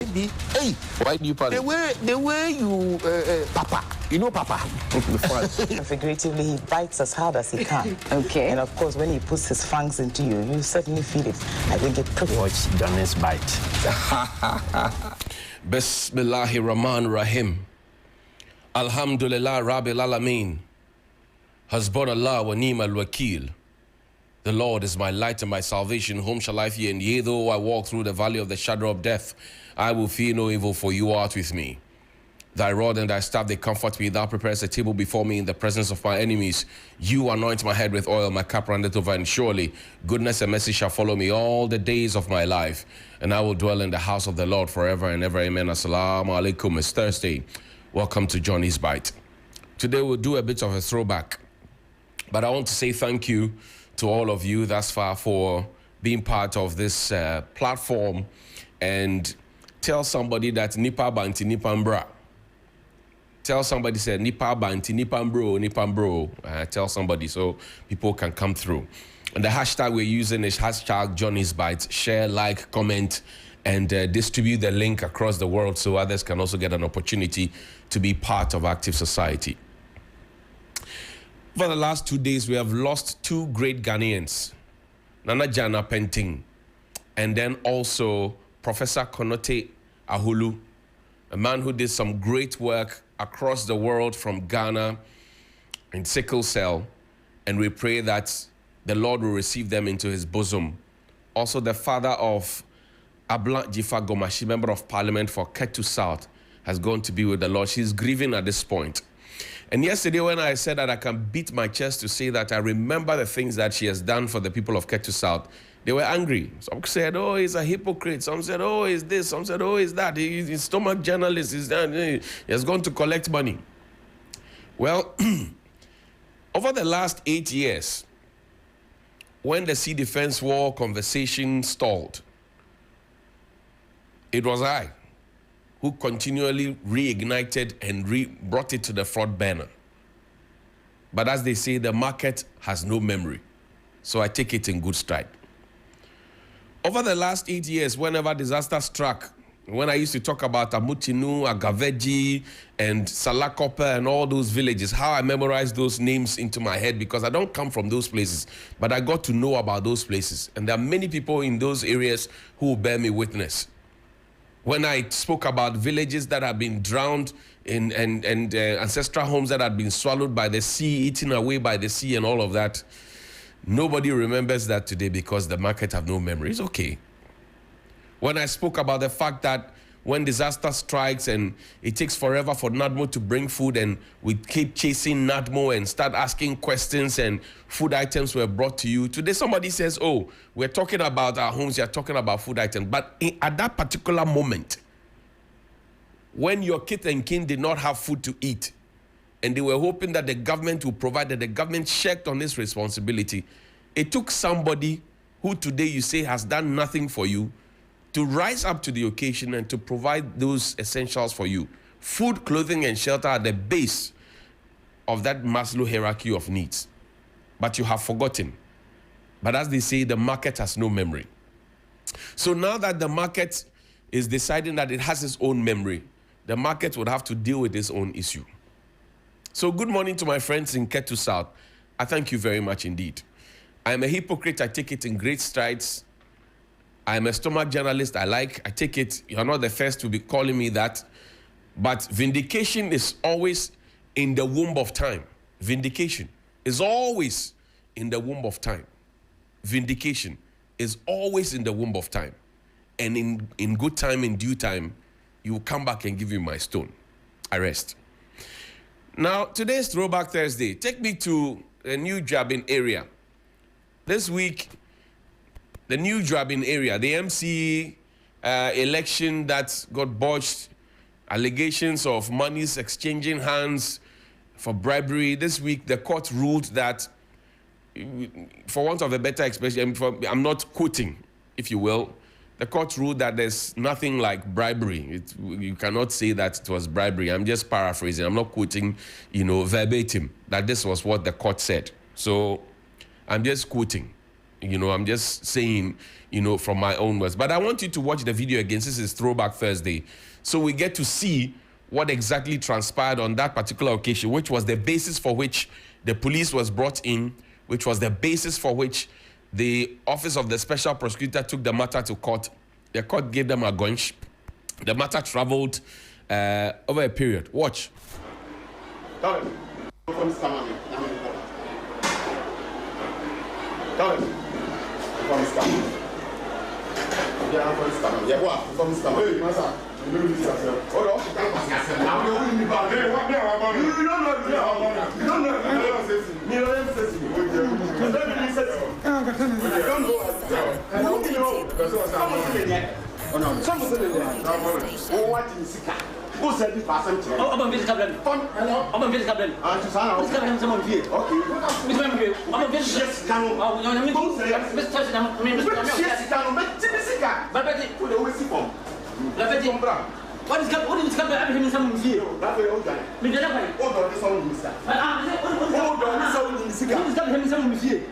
maybe. Hey, why do you panic? The way you, Papa, you know Papa. Figuratively, he bites as hard as he can. Okay. And of course, when he puts his fangs into you, you certainly feel it. I think it pretty. Watch Johnny's bite. Bismillahir Rahmanir Rahim. Alhamdulillah Rabbil Alameen. Hasbunallah wa ni'mal wakil. The Lord is my light and my salvation. Whom shall I fear? And yea, though I walk through the valley of the shadow of death, I will fear no evil, for you art with me. Thy rod and thy staff, they comfort me. Thou preparest a table before me in the presence of my enemies. You anoint my head with oil, my cup runneth over, and surely goodness and mercy shall follow me all the days of my life, and I will dwell in the house of the Lord forever and ever. Amen. Assalamu alaikum. It's Thursday. Welcome to Johnny's Bite. Today we'll do a bit of a throwback, but I want to say thank you to all of you thus far for being part of this platform, and tell somebody that Nipa Banti Nipambra. Tell somebody, say Nipa Banti Nipambro. Tell somebody so people can come through. And the hashtag we're using is hashtag Johnny's Bites. Share, like, comment, and distribute the link across the world so others can also get an opportunity to be part of active society. For the last 2 days, we have lost two great Ghanaians, Nana Jana Penting, and then also Professor Konote Ahulu, a man who did some great work across the world from Ghana in sickle cell, and we pray that the Lord will receive them into his bosom. Also, the father of Abla Jifa Gomashi, member of parliament for Ketu South, has gone to be with the Lord. She's grieving at this point. And yesterday when I said that I can beat my chest to say that I remember the things that she has done for the people of Ketu South, they were angry. Some said, oh, he's a hypocrite. Some said, oh, he's this. Some said, oh, he's that. He's a stomach journalist. He has gone to collect money. Well, over the last 8 years, when the Sea Defense War conversation stalled, it was I who continually reignited and brought it to the front burner. But as they say, the market has no memory. So I take it in good stride. Over the last 8 years, whenever disaster struck, when I used to talk about Amutinu, Agaveji, and Salakope, and all those villages, how I memorized those names into my head, because I don't come from those places, but I got to know about those places. And there are many people in those areas who will bear me witness. When I spoke about villages that have been drowned in and ancestral homes that had been swallowed by the sea, eaten away by the sea and all of that, nobody remembers that today because the market have no memory. It's okay. When I spoke about the fact that when disaster strikes and it takes forever for NADMO to bring food, and we keep chasing NADMO and start asking questions, and food items were brought to you. Today somebody says, oh, we're talking about our homes, you're talking about food items. But at that particular moment, when your kith and kin did not have food to eat, and they were hoping that the government would provide, that the government checked on this responsibility, it took somebody who today you say has done nothing for you to rise up to the occasion and to provide those essentials for you. Food, clothing, and shelter are the base of that Maslow hierarchy of needs. But you have forgotten. But as they say, the market has no memory. So now that the market is deciding that it has its own memory, the market would have to deal with its own issue. So good morning to my friends in Ketu South. I thank you very much indeed. I am a hypocrite. I take it in great strides. I am a stomach journalist. I take it. You're not the first to be calling me that. But vindication is always in the womb of time. Vindication is always in the womb of time. Vindication is always in the womb of time. And in good time, in due time, you will come back and give you my stone. I rest. Now, today's Throwback Thursday. Take me to a New Jabin area. This week, the New Jabin area, the MC election that got botched, allegations of monies exchanging hands for bribery. This week, the court ruled that, for want of a better expression, I'm not quoting, if you will, the court ruled that there's nothing like bribery. You cannot say that it was bribery. I'm just paraphrasing. I'm not quoting, verbatim, that this was what the court said. So I'm just quoting. I'm just saying, from my own words. But I want you to watch the video again. This is Throwback Thursday. So we get to see what exactly transpired on that particular occasion, which was the basis for which the police was brought in, which was the basis for which the Office of the Special Prosecutor took the matter to court. The court gave them a gunch. The matter traveled over a period. Watch. Who said this person? I'm a visitor. I'm a visitor. I'm someone here. Okay. I'm a visitor. What is happening? Someone here.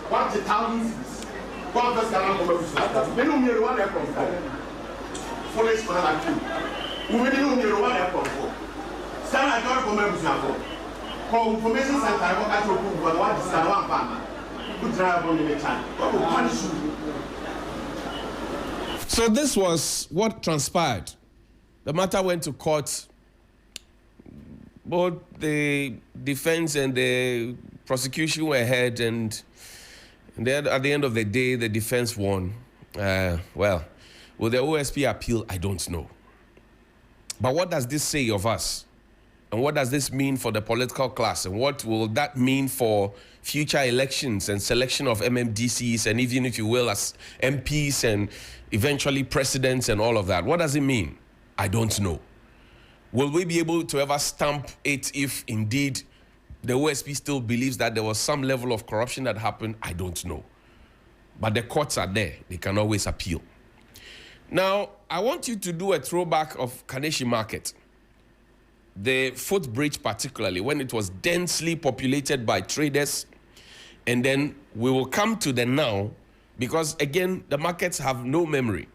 What the town is? What does the number of foolish man like you? We didn't know one airport for. Stand I got from Memphis. For information center, I want to prove what is the one banner. Good drive on the time. What will punish you? So this was what transpired. The matter went to court. Both the defense and the prosecution were heard, and then at the end of the day, the defense won. Well, will the OSP appeal? I don't know. But what does this say of us? And what does this mean for the political class? And what will that mean for future elections and selection of MMDCs, and even, if you will, as MPs and eventually presidents and all of that? What does it mean? I don't know. Will we be able to ever stamp it if indeed the OSP still believes that there was some level of corruption that happened? I don't know. But the courts are there. They can always appeal. Now, I want you to do a throwback of Kaneshi Market. The footbridge particularly, when it was densely populated by traders. And then we will come to the now, because again, the markets have no memory.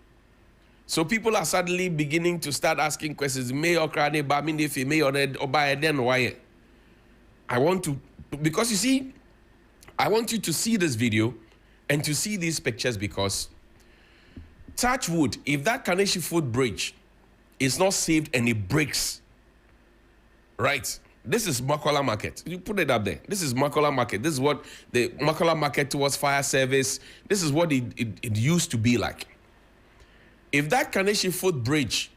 So people are suddenly beginning to start asking questions. May or crane ba mi nefi, may or buy then why? I want to, because you see, I want you to see this video and to see these pictures, because touch wood, if that Kaneshi footbridge is not saved and it breaks, right? This is Makola Market. You put it up there. This is Makola Market. This is what the Makola Market towards fire service, this is what it used to be like. If that Kaneshi footbridge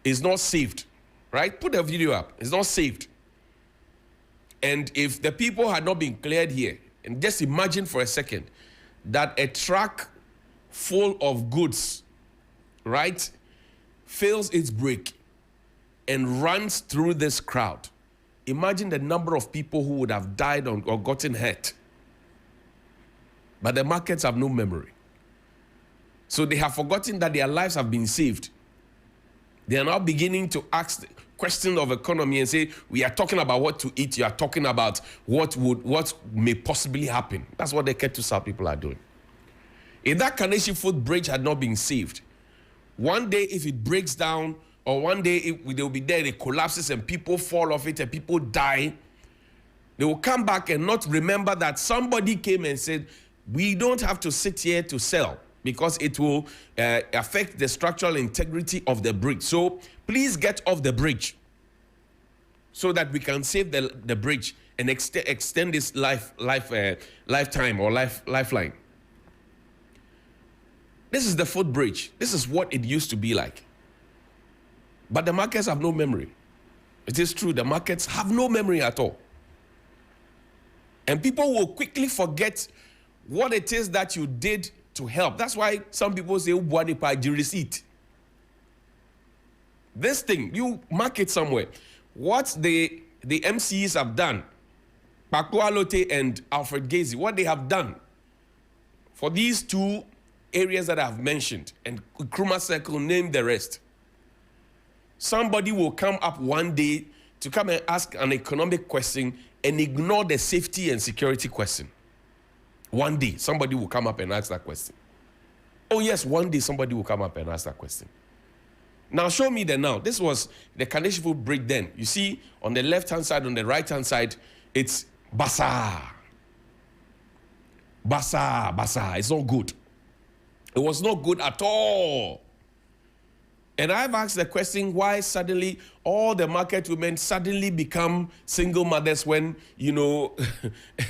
is not saved, right? Put the video up. It's not saved. And if the people had not been cleared here, and just imagine for a second that a truck full of goods, right, fails its brake and runs through this crowd. Imagine the number of people who would have died or gotten hurt. But the markets have no memory. So they have forgotten that their lives have been saved. They are now beginning to ask the question of economy and say, we are talking about what to eat. You are talking about what may possibly happen. That's what the Ketu South people are doing. If that Kaneshi footbridge had not been saved, one day if it breaks down, or one day they will be there, it collapses and people fall off it and people die, they will come back and not remember that somebody came and said, we don't have to sit here to sell, because it will affect the structural integrity of the bridge. So please get off the bridge so that we can save the bridge and extend this lifetime or lifeline. This is the footbridge. This is what it used to be like. But the markets have no memory. It is true, the markets have no memory at all. And people will quickly forget what it is that you did to help. That's why some people say, you receipt. This thing, you mark it somewhere. What the MCs have done, Pakua Lote and Alfred Gazy, what they have done for these two areas that I have mentioned, and Nkrumah Circle, name the rest. somebody will come up one day to come and ask an economic question and ignore the safety and security question. One day, somebody will come up and ask that question. Oh yes, one day somebody will come up and ask that question. Now show me the now. This was the Kaneshifo Bridge then. You see, on the left-hand side, on the right-hand side, it's Basa. Basa, Basa. It's not good. It was not good at all. And I've asked the question why suddenly all the market women suddenly become single mothers when, you know,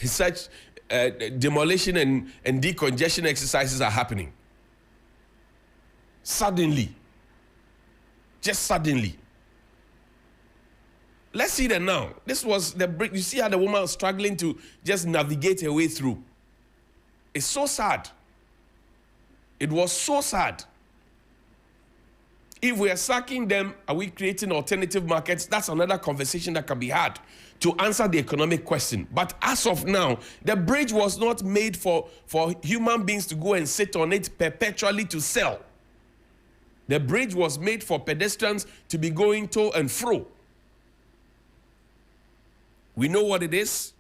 such demolition and decongestion exercises are happening. Suddenly. Just suddenly. Let's see that now. This was the break. You see how the woman was struggling to just navigate her way through. It's so sad. It was so sad. If we are sacking them, are we creating alternative markets? That's another conversation that can be had to answer the economic question. But as of now, the bridge was not made for human beings to go and sit on it perpetually to sell. The bridge was made for pedestrians to be going to and fro. We know what it is,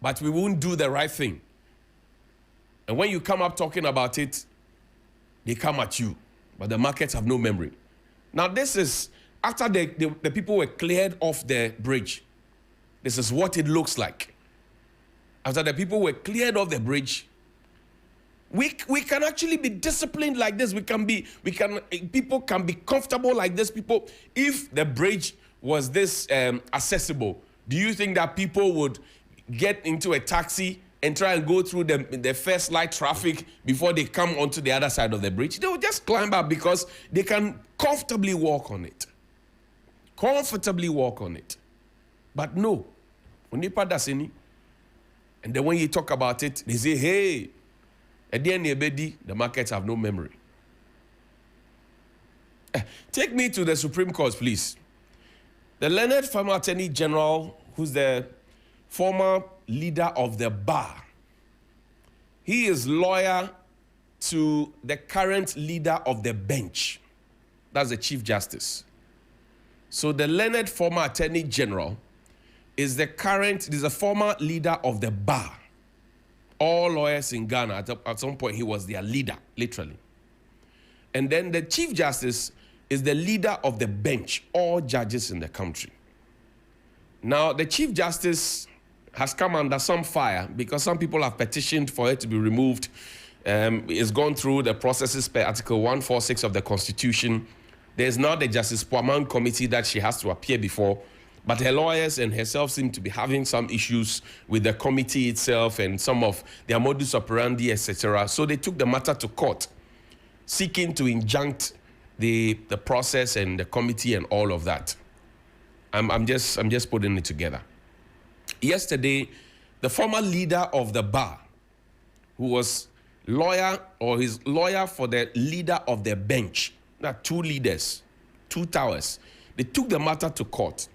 but we won't do the right thing. And when you come up talking about it, they come at you. But the markets have no memory. Now this is, after the people were cleared off the bridge, this is what it looks like. After the people were cleared off the bridge, we can actually be disciplined like this. People can be comfortable like this. People, if the bridge was this accessible, do you think that people would get into a taxi and try and go through the first light traffic before they come onto the other side of the bridge? They will just climb up because they can comfortably walk on it. Comfortably walk on it. But no, and then when you talk about it, they say, hey, at the end of the day, the markets have no memory. Take me to the Supreme Court, please. The learned former Attorney General, who's the former leader of the bar, he is lawyer to the current leader of the bench. That's the Chief Justice. So the learned former Attorney General is the former leader of the bar. All lawyers in Ghana, at some point, he was their leader, literally. And then the Chief Justice is the leader of the bench, all judges in the country. Now, the Chief Justice has come under some fire because some people have petitioned for it to be removed. It's gone through the processes per Article 146 of the Constitution. There's now the Justice Poaman Committee that she has to appear before. But her lawyers and herself seem to be having some issues with the committee itself and some of their modus operandi, etc. So they took the matter to court, seeking to injunct the process and the committee and all of that. I'm just putting it together. Yesterday, the former leader of the bar, who was his lawyer for the leader of the bench, that two leaders, two towers, they took the matter to court.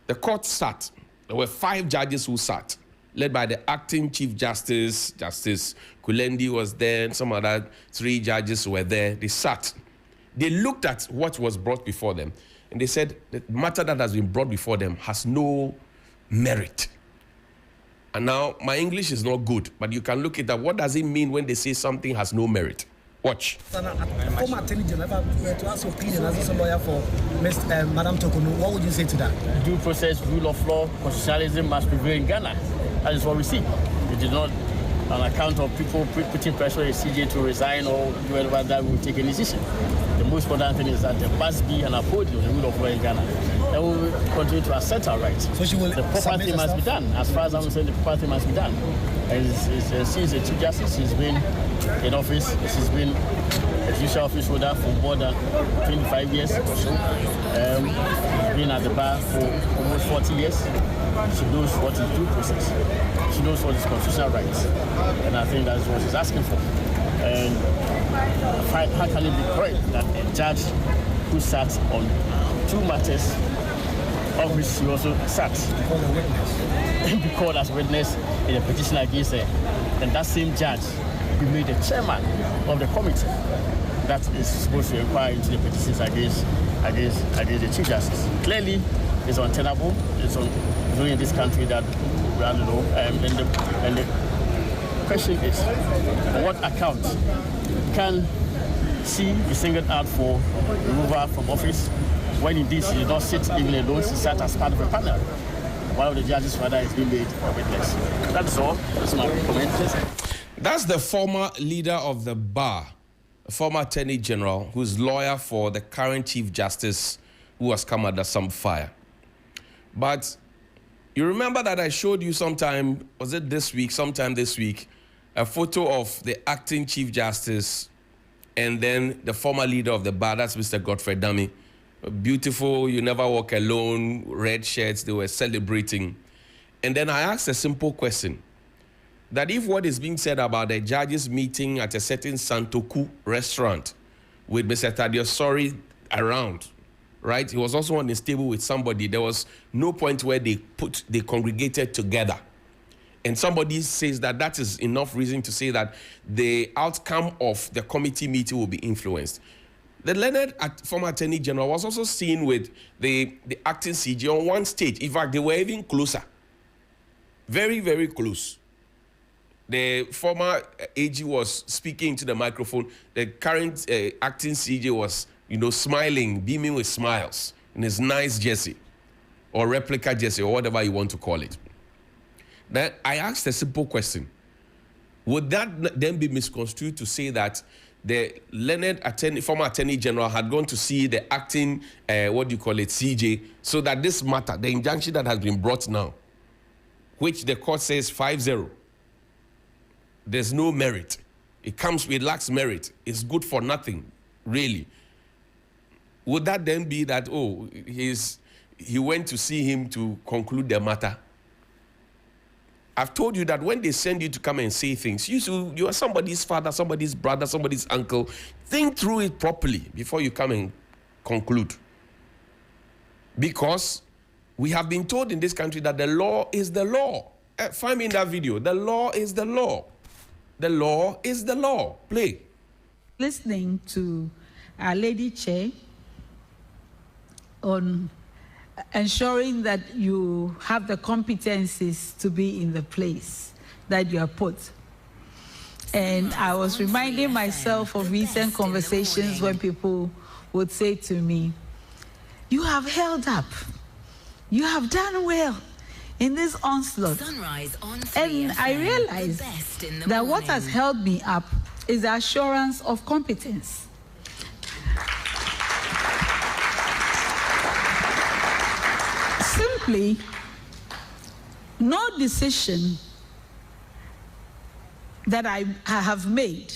The court sat. There were 5 judges who sat, led by the acting Chief Justice. Justice Kulendi was there, and some other 3 judges were there. They sat. They looked at what was brought before them, and they said the matter that has been brought before them has no merit. And now, my English is not good, but you can look at that. What does it mean when they say something has no merit? Watch. Former Attorney General, to ask your opinion as a lawyer for Madam Tokono, what would you say to that? Due process, rule of law, constitutionalism must prevail in Ghana. That is what we see. It is not on account of people putting pressure on the CJ to resign or do whatever that will take a decision. The most important thing is that there must be an upholding of the rule of law in Ghana. And we will continue to assert our rights. So she will the proper thing must be done. As far as I'm concerned, the proper thing must be done. And since the Chief Justice, she's been in office, she's been a judicial office holder for more than 25 years or so. Been at the bar for almost 40 years. She knows what is due process. She knows what is constitutional rights. And I think that's what she's asking for. And how can it be correct that a judge who sat on 2 matters, of which she also sat, be called as witness in a petition against her, and that same judge be made the chairman of the committee? that is supposed to inquire into the petitions against the Chief Justice. Clearly, it's untenable. It's only in this country that we don't know. And the question is, what account can she be singled out for removal from office when indeed she did not sit even alone, she sat as part of a panel? One of the judges rather is being made a witness. That's all. That's my comment. That's the former leader of the bar, a former attorney general, who's lawyer for the current Chief Justice, who has come under some fire. But you remember that I showed you sometime this week, a photo of the acting Chief Justice and then the former leader of the bar, that's Mr. Godfrey Dami. Beautiful, you never walk alone, red shirts, they were celebrating. And then I asked a simple question, that if what is being said about the judges meeting at a certain Santoku restaurant with Mr. Thaddeus Sori around, right? He was also on his table with somebody. There was no point where they congregated together. And somebody says that is enough reason to say that the outcome of the committee meeting will be influenced. The learned former Attorney General was also seen with the acting CJ on one stage. In fact, they were even closer. Very, very close. The former AG was speaking to the microphone. The current acting CJ was, smiling, beaming with smiles in his nice jersey or replica jersey or whatever you want to call it. Then I asked a simple question. Would that then be misconstrued to say that the learned former Attorney General had gone to see the acting, CJ, so that this matter, the injunction that has been brought now, which the court says 5-0, there's no merit. It lacks merit. It's good for nothing, really. Would that then be that, he went to see him to conclude the matter? I've told you that when they send you to come and say things, you are somebody's father, somebody's brother, somebody's uncle. Think through it properly before you come and conclude. Because we have been told in this country that the law is the law. Find me in that video. The law is the law. The law is the law. Play. Listening to our Lady Chair on ensuring that you have the competencies to be in the place that you are put. And I was reminding myself of recent conversations when people would say to me, you have held up, you have done well in this onslaught. And I realized that what has held me up is the assurance of competence. Simply, no decision that I have made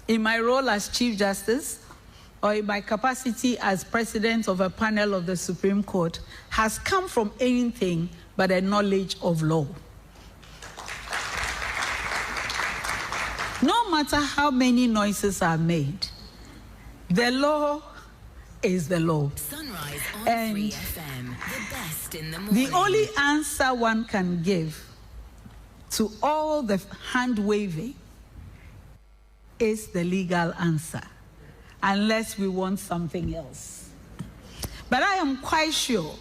in my role as Chief Justice or in my capacity as President of a panel of the Supreme Court has come from anything but a knowledge of law. No matter how many noises are made, the law is the law. Sunrise on And 3FM, the best in the morning. the only answer one can give to all the hand waving is the legal answer, unless we want something else. But I am quite sure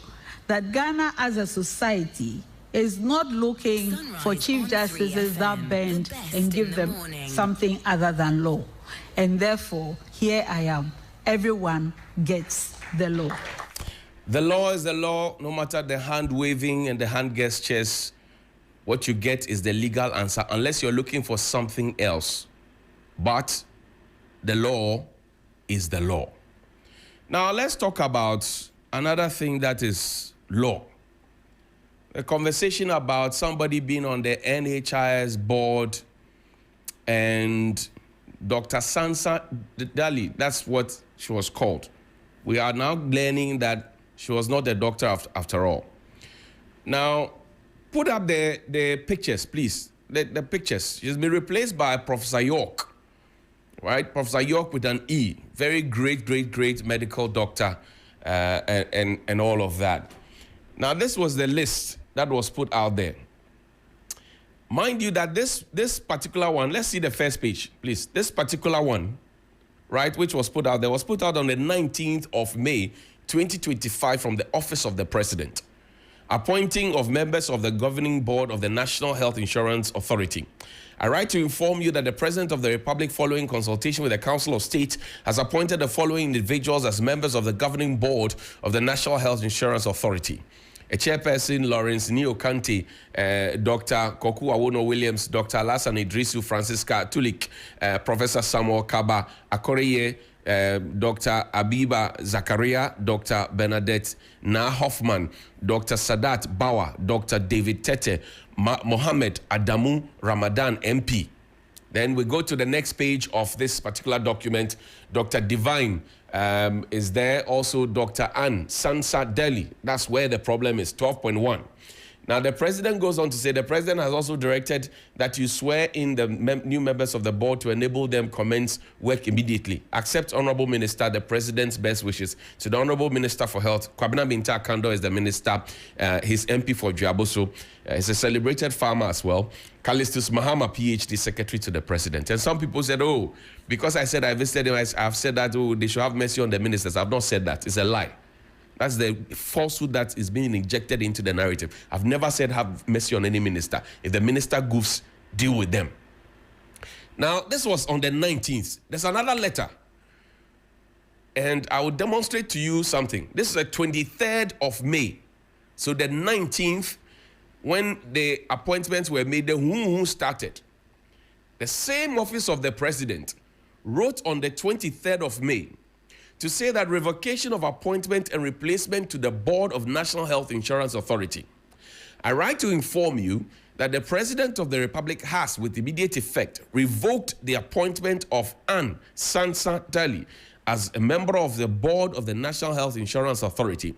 that Ghana as a society is not looking for Chief Justices that bend and give them something other than law. And therefore, here I am. Everyone gets the law. The law is the law, no matter the hand waving and the hand gestures. What you get is the legal answer, unless you're looking for something else. But the law is the law. Now, let's talk about another thing that is law. A conversation about somebody being on the NHIS board and Dr. Sansa Dali, that's what she was called. We are now learning that she was not a doctor after all. Now, put up the pictures, please. The pictures. She's been replaced by Professor York, right? Professor York with an E. Very great medical doctor and all of that. Now, this was the list that was put out there. Mind you that this particular one, let's see the first page, please. This particular one right, which was put out there, was put out on the 19th of May, 2025 from the Office of the President. Appointing of members of the governing board of the National Health Insurance Authority. I write to inform you that the President of the Republic, following consultation with the Council of State, has appointed the following individuals as members of the governing board of the National Health Insurance Authority. A chairperson, Lawrence Niokante, Dr. Koku Awono Williams, Dr. Alassane Idrisu, Francisca Tulik, Professor Samuel Kaba Akoreye, Dr. Abiba Zakaria, Dr. Bernadette Na Hoffman, Dr. Sadat Bawa, Dr. David Tete, Mohammed Adamu Ramadan, MP. Then we go to the next page of this particular document. Dr. Divine is there. Also, Dr. Ann Sansa Delhi. That's where the problem is, 12.1. Now, the president goes on to say the president has also directed that you swear in the new members of the board to enable them commence work immediately. Accept, Honorable Minister, the president's best wishes. To the Honorable Minister for Health, Kwabena Binta Kando is the minister, his MP for Dwaboso. He's a celebrated farmer as well. Callistus Mahama, PhD, secretary to the president. And some people said, oh, because I said I visited him, I've said that, oh, they should have mercy on the ministers. I've not said that. It's a lie. That's the falsehood that is being injected into the narrative. I've never said have mercy on any minister. If the minister goofs, deal with them. Now, this was on the 19th. There's another letter. And I will demonstrate to you something. This is the 23rd of May. So the 19th, when the appointments were made, the who started. The same office of the president wrote on the 23rd of May to say that revocation of appointment and replacement to the Board of National Health Insurance Authority. I write to inform you that the President of the Republic has, with immediate effect, revoked the appointment of Ann Sansa Dali as a member of the Board of the National Health Insurance Authority.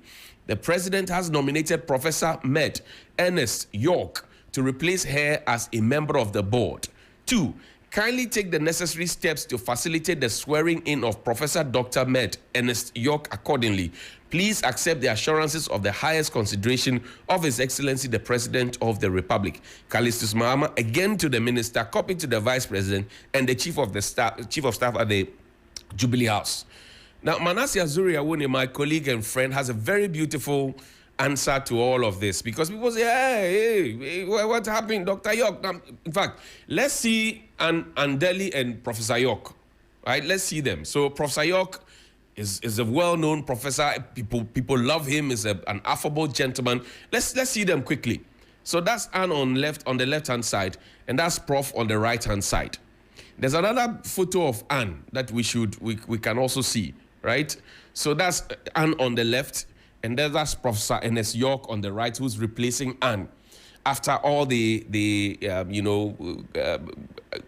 The President has nominated Professor Med Ernest York to replace her as a member of the board. 2. Kindly take the necessary steps to facilitate the swearing in of Professor Dr. Med Ernest York accordingly. Please accept the assurances of the highest consideration of His Excellency the President of the Republic. Callistus Mahama, again to the Minister, copy to the Vice President and the Chief of Staff at the Jubilee House. Now, Manasseh Azuri Awuni, my colleague and friend, has a very beautiful answer to all of this, because people say, hey, what happened, Dr. York? In fact, let's see Andeli and Professor York, right? Let's see them. So Professor York is a well-known professor. People love him. He's an affable gentleman. Let's see them quickly. So that's Anne on the left-hand side, and that's Prof on the right-hand side. There's another photo of Anne that we can also see, right? So that's Anne on the left, and then that's Professor Ernest York on the right, who's replacing Anne after all the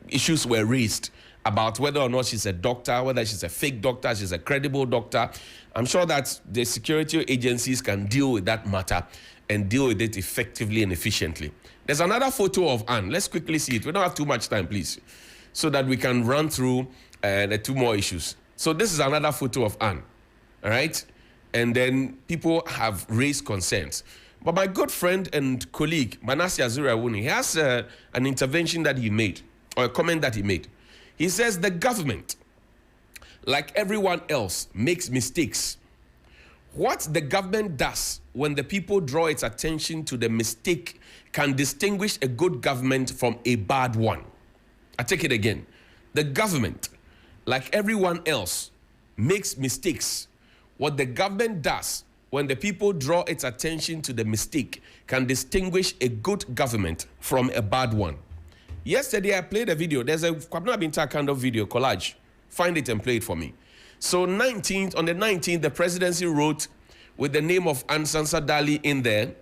issues were raised about whether or not she's a doctor, whether she's a fake doctor, she's a credible doctor. I'm sure that the security agencies can deal with that matter and deal with it effectively and efficiently. There's another photo of Anne. Let's quickly see it. We don't have too much time, please, so that we can run through the two more issues. So this is another photo of Anne, all right? And then people have raised concerns. But my good friend and colleague, Manasseh Azuri Awuni, he has an intervention that he made, or a comment that he made. He says the government, like everyone else, makes mistakes. What the government does when the people draw its attention to the mistake can distinguish a good government from a bad one. I take it again. The government, like everyone else, makes mistakes. What the government does when the people draw its attention to the mistake can distinguish a good government from a bad one. Yesterday, I played a video. There's a Kwabena Binta kind of video collage. Find it and play it for me. So on the 19th, the presidency wrote with the name of Ann Sansa Dali in there.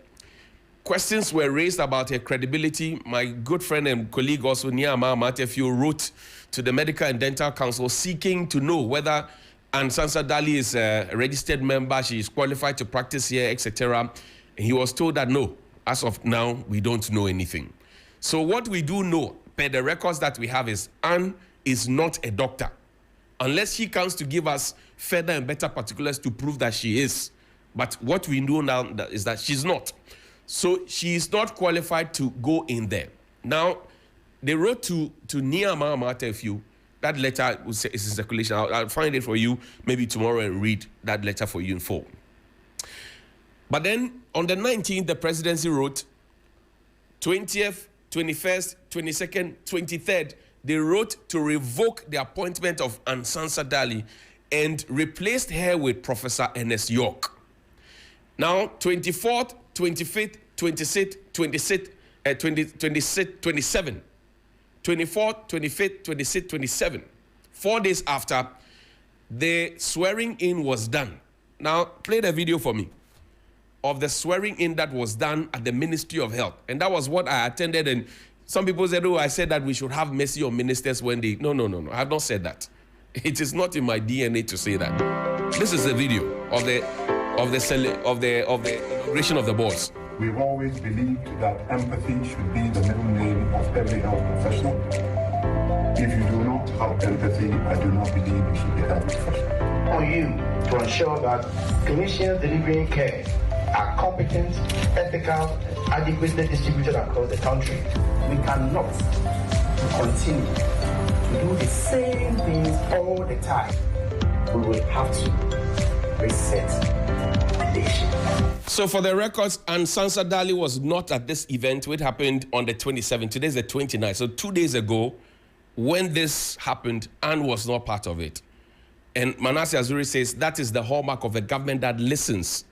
Questions were raised about her credibility. My good friend and colleague also, Niama Matefio, wrote to the Medical and Dental Council seeking to know whether Ann Sansa Dali is a registered member, she is qualified to practice here, etc. He was told that no, as of now, we don't know anything. So what we do know, per the records that we have, is Anne is not a doctor, unless she comes to give us further and better particulars to prove that she is. But what we know now is that she's not. So she is not qualified to go in there. Now, they wrote to Niama Matefio That letter is in circulation. I'll find it for you maybe tomorrow and read that letter for you in full. But then on the 19th, the presidency wrote, 20th, 21st, 22nd, 23rd, they wrote to revoke the appointment of Ansansa Dali and replaced her with Professor Ernest York. Now, 24th, 25th, 26th, 27th, 24th, 25th, 26th, 27th. 4 days after, the swearing in was done. Now, play the video for me of the swearing in that was done at the Ministry of Health. And that was what I attended. And some people said, oh, I said that we should have mercy on ministers when they... No. I have not said that. It is not in my DNA to say that. This is a video of the inauguration of the boards. We've always believed that empathy should be the middle name of every health professional. If you do not have empathy, I do not believe you should be a health professional. On you to ensure that clinicians delivering care are competent, ethical, adequately distributed across the country. We cannot continue to do the same things all the time. We will have to reset the nation. So for the records, Ansansa Dali was not at this event, which happened on the 27th. Today's the 29th. So 2 days ago, when this happened, Anne was not part of it. And Manasseh Azuri says that is the hallmark of a government that listens,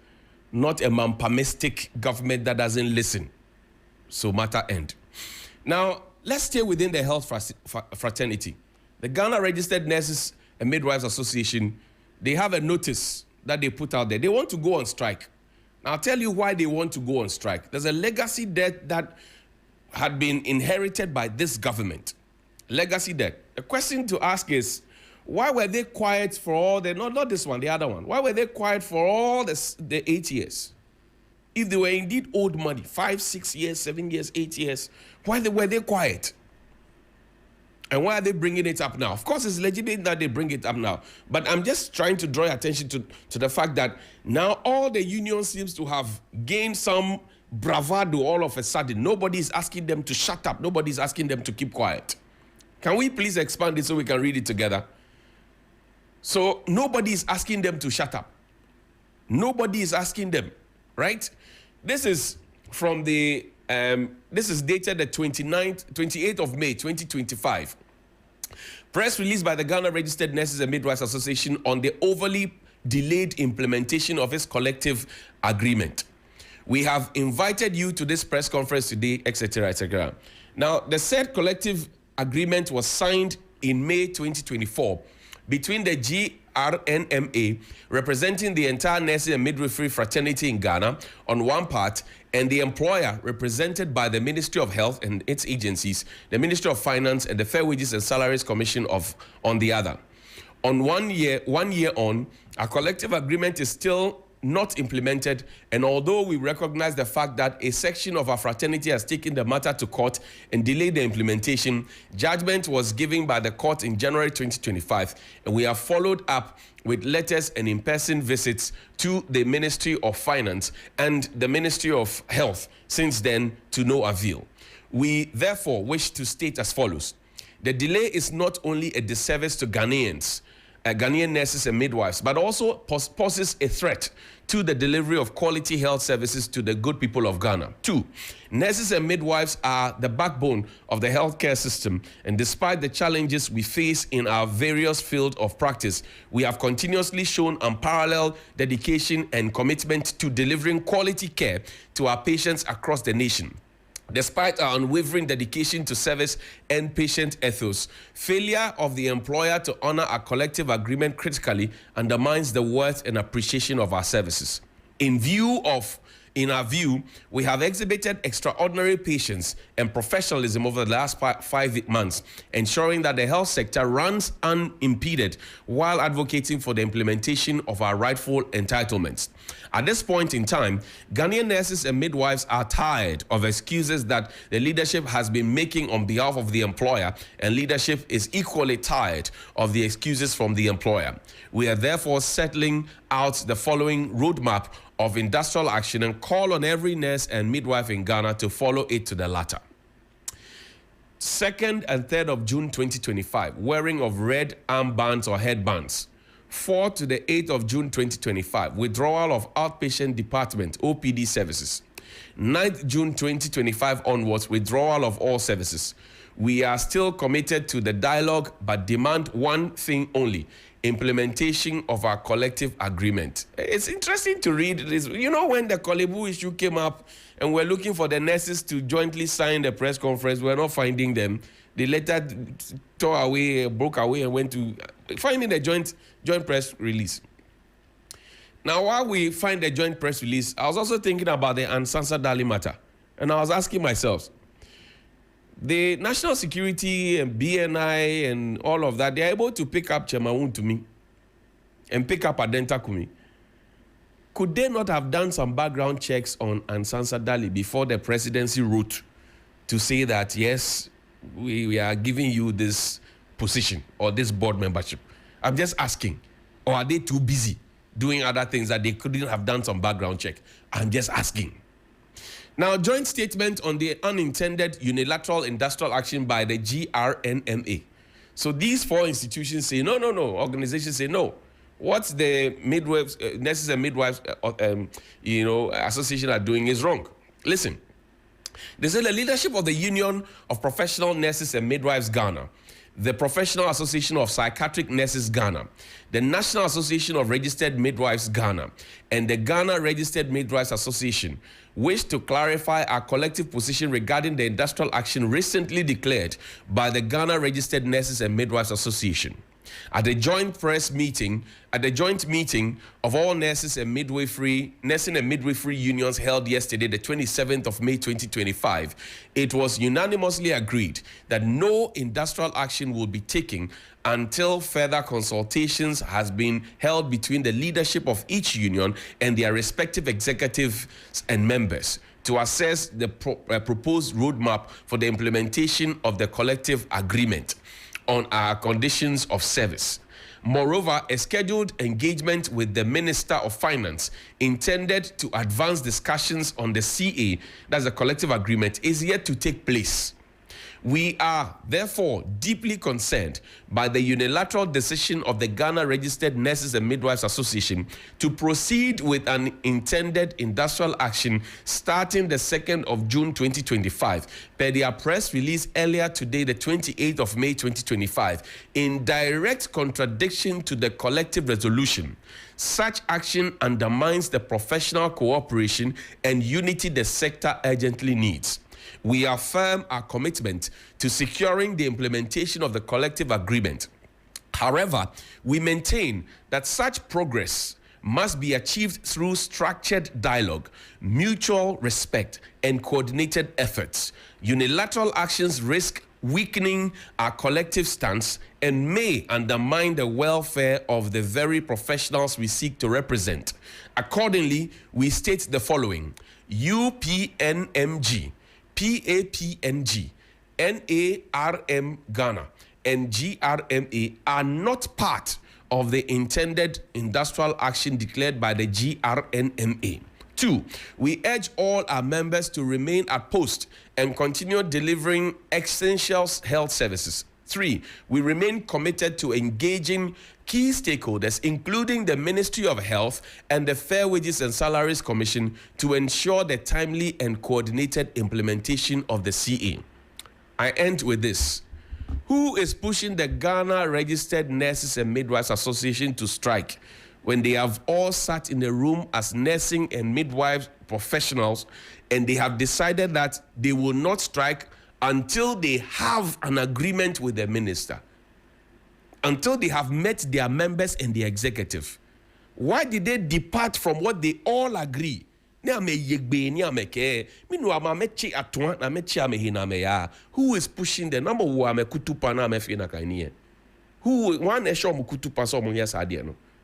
not a mampamistic government that doesn't listen. So matter end. Now, let's stay within the health fraternity. The Ghana Registered Nurses and Midwives Association, they have a notice that they put out there. They want to go on strike. Now, I'll tell you why they want to go on strike. There's a legacy debt that had been inherited by this government. Legacy debt. The question to ask is, why were they quiet for all the, not this one, the other one. Why were they quiet for all the 8 years? If they were indeed owed money, 5, 6 years, 7 years, 8 years, why were they quiet? And why are they bringing it up now? Of course, it's legitimate that they bring it up now. But I'm just trying to draw attention to the fact that now all the unions seems to have gained some bravado all of a sudden. Nobody's asking them to shut up. Nobody's asking them to keep quiet. Can we please expand it so we can read it together? So nobody is asking them to shut up. Nobody is asking them, right? This is from the, this is dated the 28th of May, 2025. Press release by the Ghana Registered Nurses and Midwives Association on the overly delayed implementation of its collective agreement. We have invited you to this press conference today, etc., etc. Now, the said collective agreement was signed in May 2024 between the GRNMA, representing the entire nursing and midwifery fraternity in Ghana, on one part, and the employer, represented by the Ministry of Health and its agencies, the Ministry of Finance, and the Fair Wages and Salaries Commission on the other. On 1 year on, our collective agreement is still not implemented, and although we recognize the fact that a section of our fraternity has taken the matter to court and delayed the implementation, judgment was given by the court in January 2025, and we have followed up with letters and in-person visits to the Ministry of Finance and the Ministry of Health since then, to no avail. We therefore wish to state as follows. The delay is not only a disservice to Ghanaians, Ghanaian nurses and midwives, but also poses a threat to the delivery of quality health services to the good people of Ghana. 2, nurses and midwives are the backbone of the healthcare system, and despite the challenges we face in our various fields of practice, we have continuously shown unparalleled dedication and commitment to delivering quality care to our patients across the nation. Despite our unwavering dedication to service and patient ethos, failure of the employer to honor our collective agreement critically undermines the worth and appreciation of our services. In our view, we have exhibited extraordinary patience and professionalism over the last 5 months, ensuring that the health sector runs unimpeded while advocating for the implementation of our rightful entitlements. At this point in time, Ghanaian nurses and midwives are tired of excuses that the leadership has been making on behalf of the employer, and leadership is equally tired of the excuses from the employer. We are therefore settling out the following roadmap of industrial action and call on every nurse and midwife in Ghana to follow it to the latter. 2nd and 3rd of June 2025, wearing of red armbands or headbands. 4th to the 8th of June 2025, withdrawal of outpatient department OPD services. 9th June 2025 onwards, withdrawal of all services. We are still committed to the dialogue, but demand one thing only: implementation of our collective agreement. It's interesting to read this. You know, when the Kolebu issue came up and we're looking for the nurses to jointly sign the press conference, we're not finding them. They later tore away, broke away, and went to finding the joint press release. Now, while we find the joint press release, I was also thinking about the Ansansa Dali matter. And I was asking myself, the national security and BNI and all of that, they're able to pick up Chemawun to me and pick up Adenta Kumi. Could they not have done some background checks on Ansansa Dali before the presidency wrote to say that, yes, we are giving you this position or this board membership? I'm just asking. Or are they too busy doing other things that they couldn't have done some background check? I'm just asking. Now, joint statement on the unintended unilateral industrial action by the GRNMA. So these four institutions say, no. Organizations say, no. What's the midwives, nurses and midwives, association are doing is wrong. Listen, they say the leadership of the Union of Professional Nurses and Midwives Ghana, the Professional Association of Psychiatric Nurses Ghana, the National Association of Registered Midwives Ghana, and the Ghana Registered Midwives Association wish to clarify our collective position regarding the industrial action recently declared by the Ghana Registered Nurses and Midwives Association. At the joint meeting of all nursing and midwifery unions held yesterday, the 27th of May 2025, it was unanimously agreed that no industrial action will be taken until further consultations has been held between the leadership of each union and their respective executives and members to assess the proposed roadmap for the implementation of the collective agreement on our conditions of service. Moreover, a scheduled engagement with the Minister of Finance intended to advance discussions on the CA, that's the collective agreement, is yet to take place. We are therefore deeply concerned by the unilateral decision of the Ghana Registered Nurses and Midwives Association to proceed with an intended industrial action starting the 2nd of June 2025, per their press release earlier today, the 28th of May 2025, in direct contradiction to the collective resolution. Such action undermines the professional cooperation and unity the sector urgently needs. We affirm our commitment to securing the implementation of the collective agreement. However, we maintain that such progress must be achieved through structured dialogue, mutual respect, and coordinated efforts. Unilateral actions risk weakening our collective stance and may undermine the welfare of the very professionals we seek to represent. Accordingly, we state the following: UPNMG, PAPNG, NARM Ghana, and GRMA are not part of the intended industrial action declared by the GRNMA. 2, we urge all our members to remain at post and continue delivering essential health services. 3, we remain committed to engaging key stakeholders, including the Ministry of Health and the Fair Wages and Salaries Commission, to ensure the timely and coordinated implementation of the CA. I end with this. Who is pushing the Ghana Registered Nurses and Midwives Association to strike when they have all sat in a room as nursing and midwives professionals and they have decided that they will not strike until they have an agreement with the minister, until they have met their members and the executive? Why did they depart from what they all agree? Who is pushing the number one? Who one?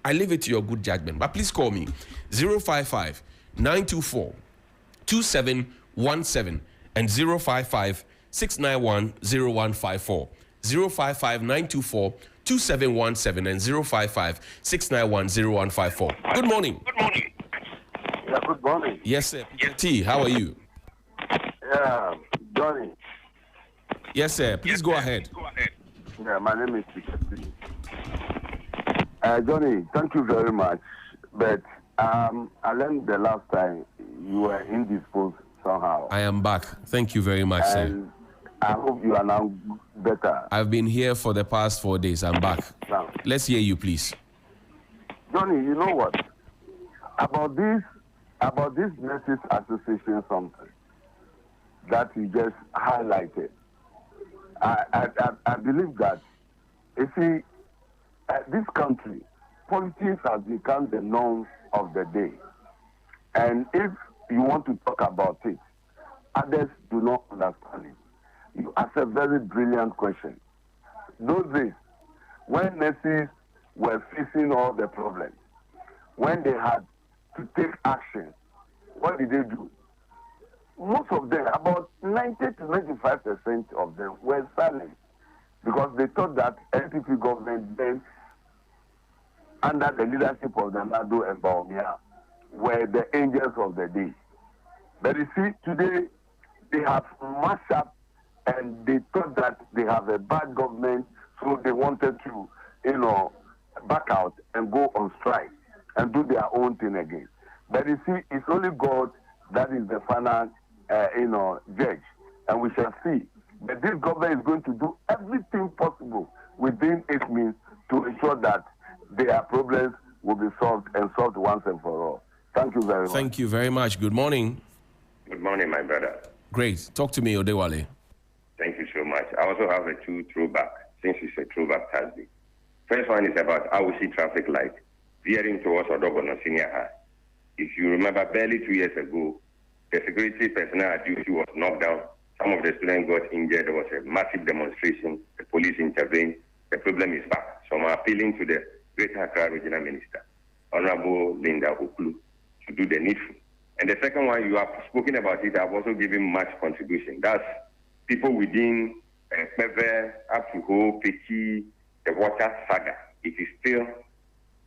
I leave it to your good judgment. But please call me 055-924-2717 and 055-691-0154. 055-924-2717 and 055-691-0154. Good morning. Good morning. Yeah, good morning. Yes, sir. Peter T, how are you? Yeah, Johnny. Yes, sir. Please go ahead. Yeah, my name is Johnny, thank you very much. But I learned the last time you were indisposed somehow. I am back. Thank you very much, sir. I hope you are now better. I've been here for the past 4 days. I'm back. Now, Let's hear you, please. Johnny, you know what? About this nurses association something that you just highlighted. I believe that, you see, this country, politics has become the norm of the day. And if you want to talk about it, others do not understand it. You ask a very brilliant question. Those days, when nurses were facing all the problems, when they had to take action, what did they do? Most of them, about 90 to 95% of them, were silent because they thought that NPP government then, under the leadership of the Nado and Baumia, were the angels of the day. But you see, today they have mashed up and they thought that they have a bad government, so they wanted to, back out and go on strike and do their own thing again. But you see, it's only God that is the final, judge, and we shall see. But this government is going to do everything possible within its means to ensure that their problems will be solved and solved once and for all. Thank you very much. Thank you very much. Good morning. Good morning, my brother. Great. Talk to me, Odewale. Thank you so much. I also have a two throwback, since it's a throwback Thursday. First one is about how we see traffic light veering towards Odogono Senior High. If you remember, barely 2 years ago, the security personnel at duty was knocked down. Some of the students got injured. There was a massive demonstration. The police intervened. The problem is back. So I'm appealing to the Greater Accra Regional Minister, Honorable Linda Okulu, to do the needful. And the second one, you have spoken about it. I've also given much contribution. That's people within Peve, up to Ho, Pechi, the water saga. It is still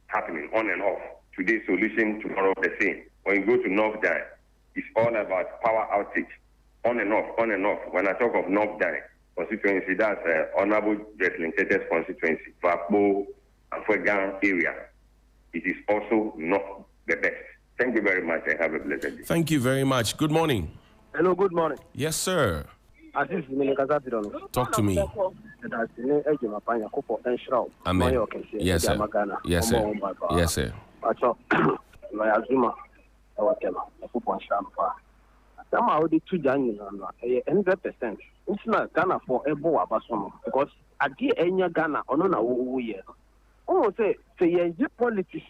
happening on and off. Today's solution, tomorrow the same. When you go to North Dine, it's all about power outage. On and off, on and off. When I talk of North Dine constituency, that's Honorable Jesslyn Tete's constituency, Vapo and Fuegan area. It is also not the best. Thank you very much and have a blessed day. Thank you very much. Good morning. Hello, good morning. Yes, sir. Talk to me. Amen. Yes, sir. Yes, sir. Yes, sir. Somehow the two Johnny 100%. It's not Ghana for a boy because I get any Ghana or no year. Oh, say politics.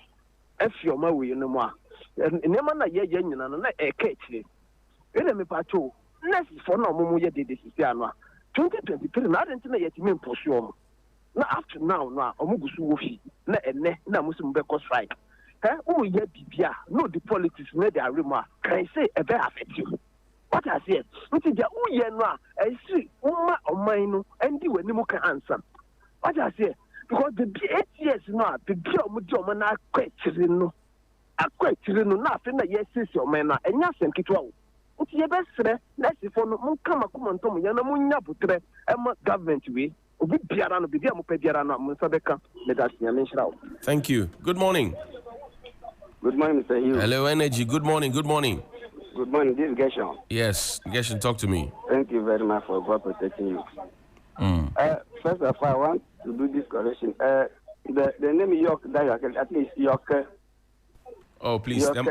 If you're my way, no more. And never na ye genuine and a catch. Enemy patrol. Less for no more did this is 2023. Not until yet mean for sure. Now after now, Omugusu Wofi, na Muslim Beko strike. Oh, yeah, Bibia, no, the politics, no, their remark. Can I say a very affective? What I said, which is the Uyana, I see, Uma or mine, and you and you can answer. What I say, because the 8 years now, the German are quite children. I quite children, nothing that yes, is your man, and yes, and Kitwell. What's your best, sir? Let's see for no Munkama Tom, Yanamunya Putre, and government way. Thank you. Good morning. Good morning, Mr. Hughes. Hello, Energy. Good morning. Good morning. Good morning. This is Gershon. Yes, Gershon, talk to me. Thank you very much for God protecting you. First of all, I want to do this correction. The name York, at least York. Oh, please. The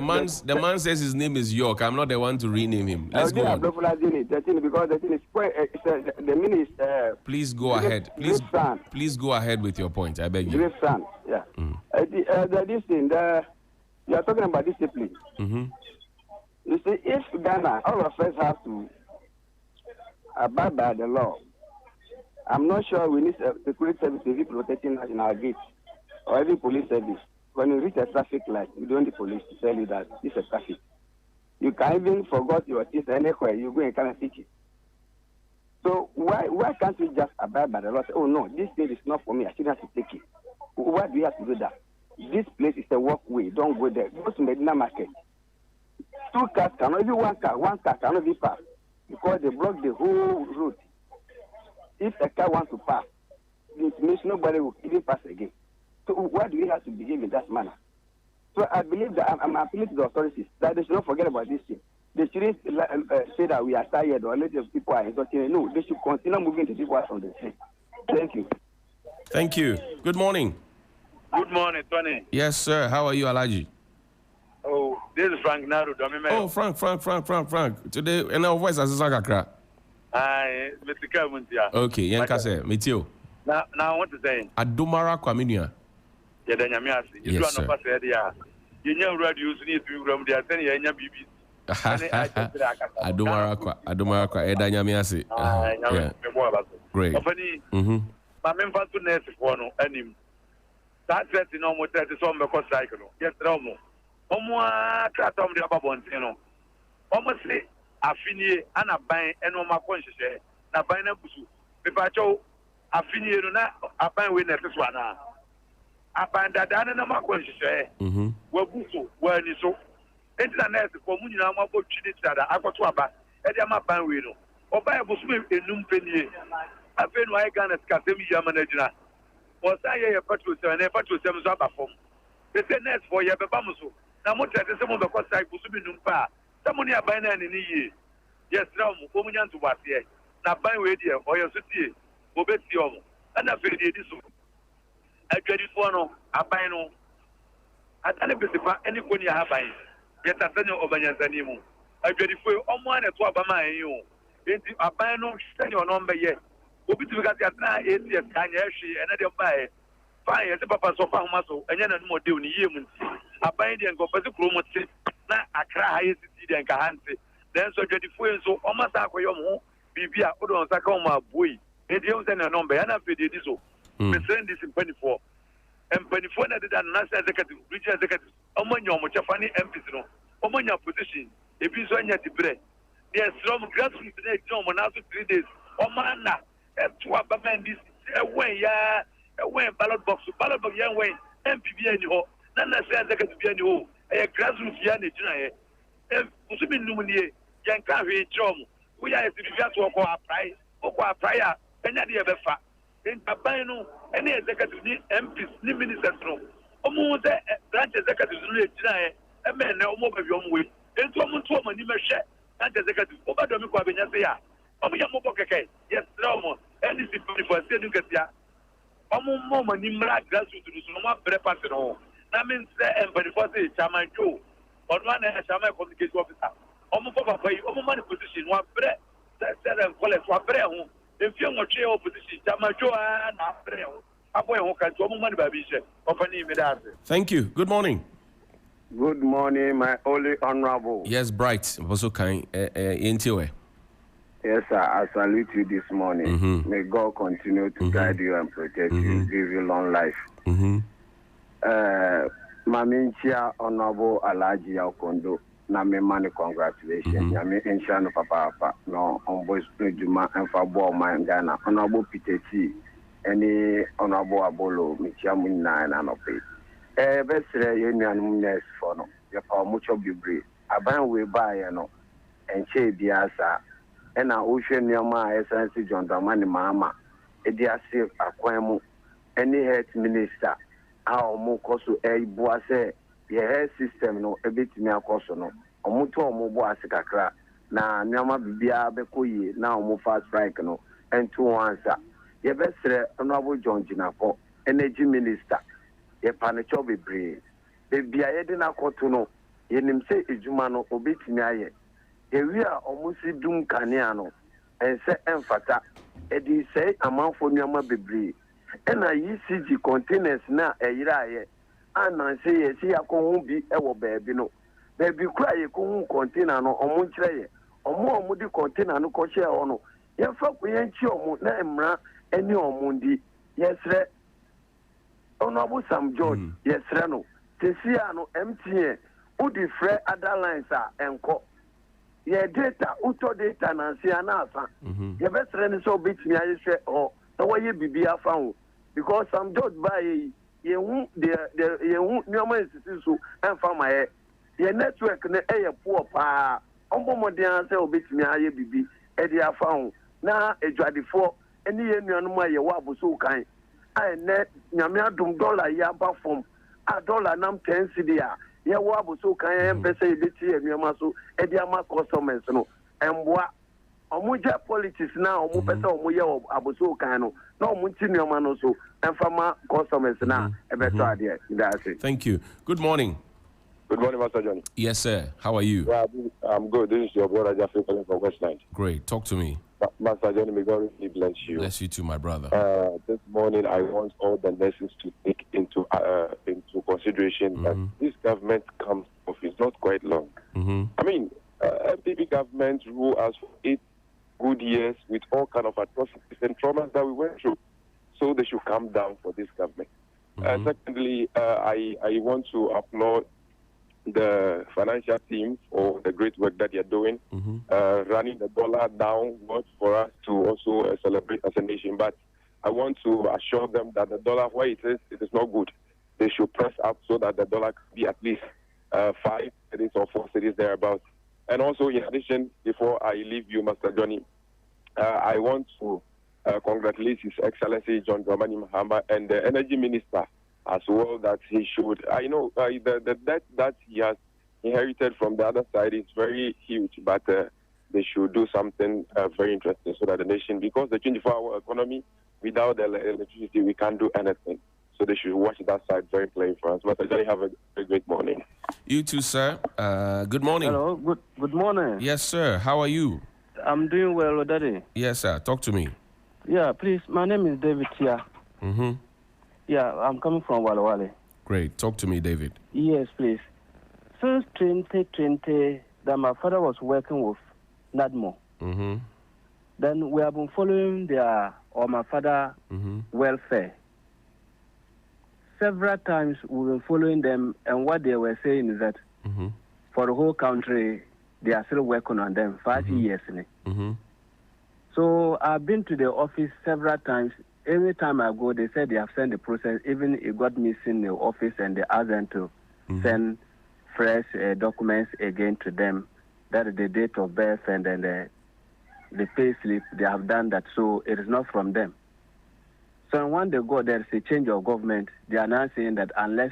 man says his name is York. I'm not the one to rename him. Let's go on. Because the thing is, the meaning is. Please go ahead. Please go ahead with your point. I beg you. Great son, yeah. This thing, you are talking about discipline. Mm-hmm. You see, if Ghana, all of us have to abide by the law, I'm not sure we need security service to be protecting us in our gates or every police service. When you reach a traffic light, you don't need the police to tell you that this is traffic. You can even forget your things anywhere. You go and kind of teach it. So why can't we just abide by the law? Say, oh no, this thing is not for me. I shouldn't have to take it. Why do you have to do that? This place is a walkway. Don't go there. Go to Medina Market. 2 cars cannot, even one car cannot be passed because they block the whole road. if a car wants to pass, it means nobody will even pass again. So why do we have to behave in that manner? So I believe that I'm appealing to the authorities that they should not forget about this thing. They shouldn't say that we are tired or let the people are exhausted. No, they should continue moving the people out from the street. Thank you. Thank you. Good morning. Good morning, Tony. Yes, sir. How are you, Alaji? Oh, this is Frank Naru. Oh, Frank. Today, and our voice is Sakakra. Mr. Kamuntia. Okay, Yankase, Mitio. Now, I want to say, Adumara Kwaminia. Yes, sir. You know, radio need to room the Athenia BB. Adumarakwa, Edanyamiasi. Great. My member to nurse for no anim. That's it, no more 30 some because cycle. Yes, Romo. Tratom the Babontino. Almost say, Affini, and a buying and no more conscious. Na buying a busu. The Pacho, Affini, a buying witness one. A band that I no more conscious. Well, busu, well, so. Internet for Munina Mabo Chidita, I got to about Ediama Banwino. Or by a Busum in Numpeni. I feel why Ghana's Casemi Yamanajina. Was I a patrol and a patrol Samzaba form? They say next for Yabamuso. Now, what is some of the cost I Busumi Numpa? Someone are buying in a year. Yes, now, Woman to what here. Now, buy radio or your city, Obetio, and I feel it is. I get it for no, I buy no. I don't know anyone you have buying. Yet I send you over Yanzanimu. I get it for one at Wabama and you. Into a buy no, send your number yet. Obi to get that 8 years, and I don't buy. Fine, as a papa so far muscle, and then more doing yemen. I buy the and go for the chromat. Now I cry city and Kahansi. Then so get the phone so almost aquayom, Bibia, Odon Sakoma, boy. And you send a number, and I feel it is so. We send this in 24. And 24 that the national executive, regional executive, Omonyo Mochafani MPs, Omonya position, if you saw the bread. Yes, from grassroots today, John, when after 3 days, Omana, to Abaman, this away, away, ballot box, young way, MPB and you, Nana says I can be any hole, a grassroots Yanni, Usubin Lumini, Yankavi, John, we are to be just walk our price, or our prior, and any other fact. In Abano, any executive MPs, ministers, no. Almost branch executive, a man, no more of your own way. And someone to a money share, and executive, over the Mukabinasea. Omoyamoke, yes, Romo, and this is for Seducatia. Omo money, grassroots to do some breakfast at home. That means and but for the Chaman Joe, or one Chama communication officer. Omo Papa, Omo money position, one bread, that said and call it one bread. If you want to opposition, thank you. Good morning. Good morning, my only honorable. Yes, Bright. Also kind. Yes, sir. I salute you this morning. May God continue to guide you and protect you, give you long life. Maminchia honorable Alaji Okondo. Na me mani congratulations. Ya me ensure no papa no on boys Juma and for ball man Ghana. Honorable Piteti, any honorable Abolo, Michiamu nine and ope. Best union nurse for no. Ya pa mucho bibri. Aban we buy no and che diasa. And a ocean yama essence John Damani Mama. Ediasi akwemu any health minister. Our mo koso boase. The health system no a bit me akoso no omuto omubo asikakra na nyama bibia bekoyi na omu fast strike no ento answer ye besre honorable John Jinafo energy minister ye panicho bebre bibia ye de na koto no ye nim se ejuma no obetimi aye ye wi a omusi dum kanea no ense emfata e di say amanfo nyama bebre e na ECG containers na eyira ye and say yes, he won't be ever baby no. Baby cry a container no or munchre or more moody container no coche or no. Yes, fuck we ain't your name, any or mundi. Yes, honorable Sam George, yes, Reno. Tesiano, MTA, who the fre other lines are and co. Ye data, auto data, and see an answer. Your best friend is so big me, I say, oh, the way you be found. Because Sam George by ye won't nyama institution and for my network na poor pa ombo modern say obetimi aye bibi e dia found na edwadifo any nuanuma ye wa buso kan I net nyame adom dollar ya ba from a dollar nam 10 cedi a ye wa buso kan pese e beti enuama so e dia ma customers no emboa omuja politics na omu pese omu ye abuso kan no na omu nti nuama no so enfama customers na e beto ade that's it. Thank you. Good morning. Good morning, Master Johnny. Yes, sir. How are you? Yeah, I'm good. This is your brother Jeffrey calling from Westland. Great. Talk to me. Master Johnny, may God really bless you. Bless you too, my brother. This morning, I want all the lessons to take into consideration that this government comes off is not quite long. I mean, MPP government ruled us for 8 good years with all kind of atrocities and traumas that we went through. So they should calm down for this government. Secondly, I want to applaud the financial team for the great work that you're doing, running the dollar down for us to also celebrate as a nation. But I want to assure them that the dollar, where it is not good. They should press up so that the dollar could be at least 5 cities or 4 cities thereabouts. And also, in addition, before I leave you, Master Johnny, I want to congratulate His Excellency John Dramani Mahama and the Energy Minister as well, that he should. I know the debt that he has inherited from the other side is very huge, but they should do something very interesting so that the nation, because the 24-hour economy, without the electricity, we can't do anything. So they should watch that side very clearly for us. But I have a great morning. You too, sir. Good morning. Hello. Good morning. Yes, sir. How are you? I'm doing well, Daddy. Yes, sir. Talk to me. Yeah, please. My name is David here. Yeah, I'm coming from Walawale. Great. Talk to me, David. Yes, please. Since 2020, that my father was working with NADMO. Then we have been following my father welfare. Several times we've been following them, and what they were saying is that for the whole country, they are still working on them 5 years. So I've been to the office several times. Every time I go, they said they have sent the process. Even it got missing in the office, and they asked them to send fresh documents again to them. That is the date of birth and then the pay slip. They have done that, so it is not from them. So when they go, there is a change of government. They are now saying that unless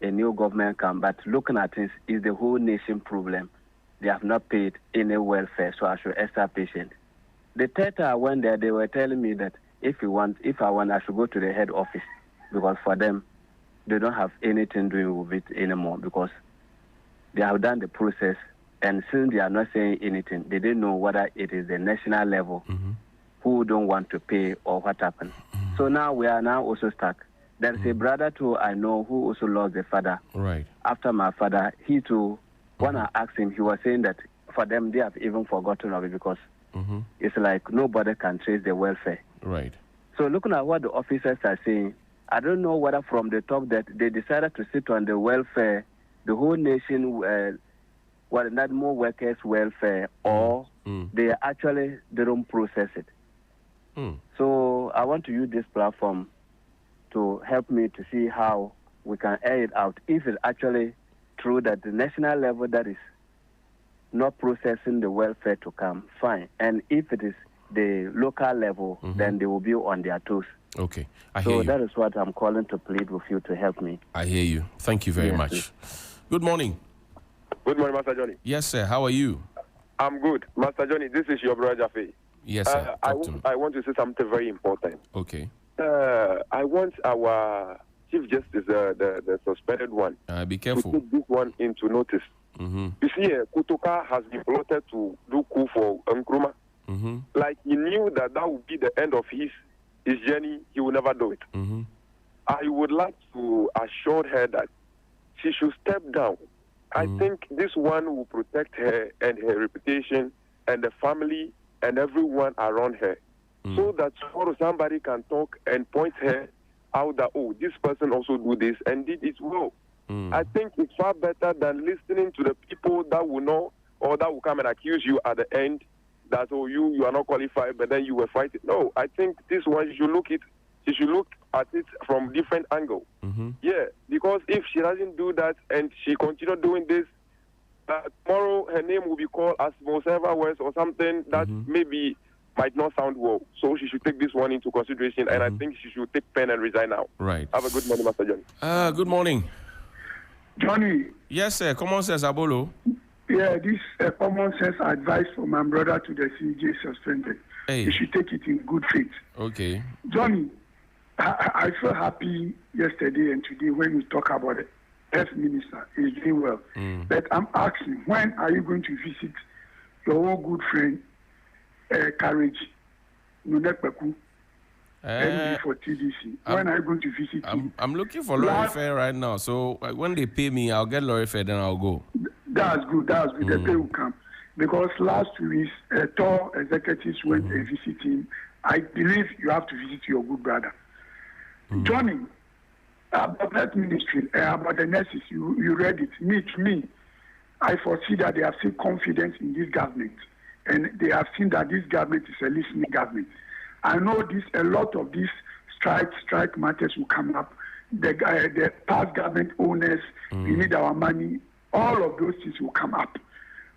a new government comes, but looking at it, is the whole nation problem. They have not paid any welfare, so I should extra patient. The third time I went there, they were telling me that if I want, I should go to the head office, because for them, they don't have anything doing with it anymore, because they have done the process, and since they are not saying anything, they didn't know whether it is the national level who don't want to pay or what happened. So now we are now also stuck. There is a brother too I know who also lost the father. Right. After my father, he too, when I asked him, he was saying that for them, they have even forgotten of it, because it's like nobody can trace the welfare. Right. So looking at what the officers are saying, I don't know whether from the top that they decided to sit on the welfare, the whole nation, not more workers' welfare, or they actually don't process it. So I want to use this platform to help me to see how we can air it out. If it's actually true that the national level that is not processing the welfare to come, fine. And if it is the local level, then they will be on their toes. Okay, I hear you. So that is what I'm calling to plead with you to help me. I hear you. Thank you very much. Please. Good morning. Good morning, Master Johnny. Yes, sir. How are you? I'm good. Master Johnny, this is your brother Jaffe. Yes, sir. I want to say something very important. Okay. I want our Chief Justice, the suspended one, be careful. to take this one into notice. You see, Kutoka has been plotted to do coup for Nkrumah. Like he knew that would be the end of his journey. He will never do it. I would like to assure her that she should step down. I think this one will protect her and her reputation and the family and everyone around her, so that tomorrow somebody can talk and point her out that, oh, this person also do this and did it well. I think it's far better than listening to the people that will know or that will come and accuse you at the end that, oh, you are not qualified, but then you were fighting. No, I think this one, you should look at it from different angle. Yeah, because if she doesn't do that and she continue doing this, tomorrow her name will be called as most ever worse or something that maybe might not sound well. So she should take this one into consideration, and I think she should take pen and resign now. Right. Have a good morning, Master Johnny. Good morning. Johnny. Yes, sir. Common sense, Abolo. Yeah, this common sense advice from my brother to the CJ suspended. Hey. You should take it in good faith. Okay. Johnny, I feel happy yesterday and today when you talk about it. Health Minister is doing well. But I'm asking, when are you going to visit your old good friend, Courage, Nunekbeku, MD for TDC? When are you going to visit him? I'm looking for lorry fare right now. So when they pay me, I'll get lorry fare, then I'll go. That's good. The pay will come. Because last 2 weeks, top executives went and visited him. I believe you have to visit your good brother. Johnny, about that ministry, about the nurses, you read it. To me, I foresee that they have seen confidence in this government. And they have seen that this government is a listening government. I know a lot of these strike matters will come up. The past government owners, we need our money. All of those things will come up.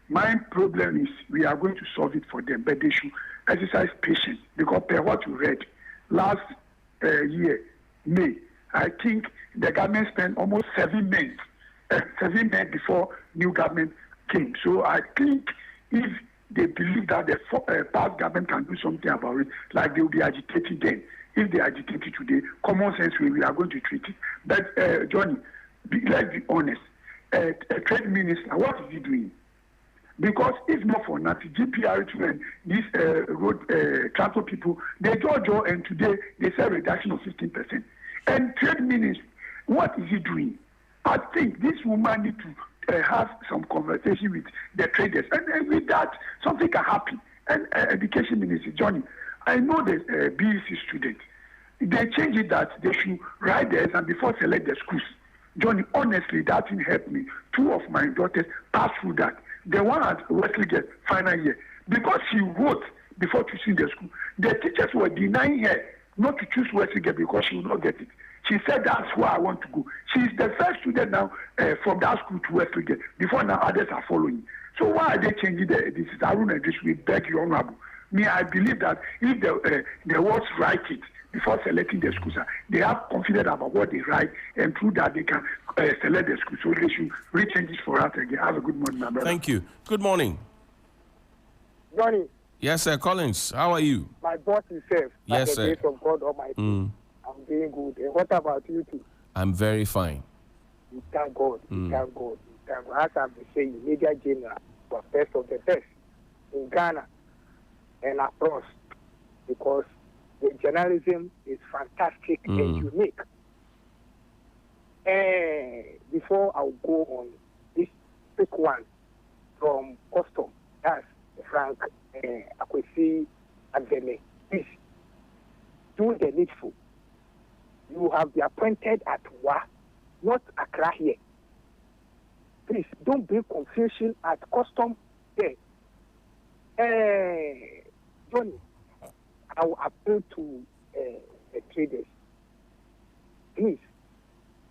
My problem is we are going to solve it for them, but they should exercise patience. Because per what you read, last year, May, I think the government spent almost 7 months before new government came. So I think if they believe that the past government can do something about it, like they will be agitated then. If they agitate it today, common sense way, we are going to treat it. But Johnny, let's be honest. A trade minister, what is he doing? Because if not for nothing, GPR2 and these road transport people, they judge and today they say reduction of 15%. And trade minister, what is he doing? I think this woman need to have some conversation with the traders. And with that, something can happen. And education minister, Johnny, I know the BEC students, they change it that they should write the exam before select the schools. Johnny, honestly, that thing helped me. 2 of my daughters passed through that. The one at Wesley get final year. Because she wrote before choosing the school, the teachers were denying her not to choose Wesley because she will not get it. She said, that's where I want to go. She is the first student now from that school to Wesley. Before now, others are following. So why are they changing this? Is Arun and this we beg you, Honorable. Me, I believe that if the words write it before selecting the schools, they have confidence about what they write, and through that they can select the school. So they should rechange this for us again. Have a good morning, my brother. Thank you. Good morning. Johnny. Yes, sir. Collins, how are you? My boss is safe. Yes, sir. By the grace of God Almighty. I'm doing good. And what about you too? I'm very fine. We thank God. We thank God. We thank God. As I've been saying, Media General was best of the best in Ghana and across, because the journalism is fantastic and unique. And before I'll go on this quick one from custom, that's Frank Akwesi Advene, please do the needful. You have been appointed at Wa, not Accra here. Please don't bring confusion at custom there. Johnny, I will appeal to the traders. Please,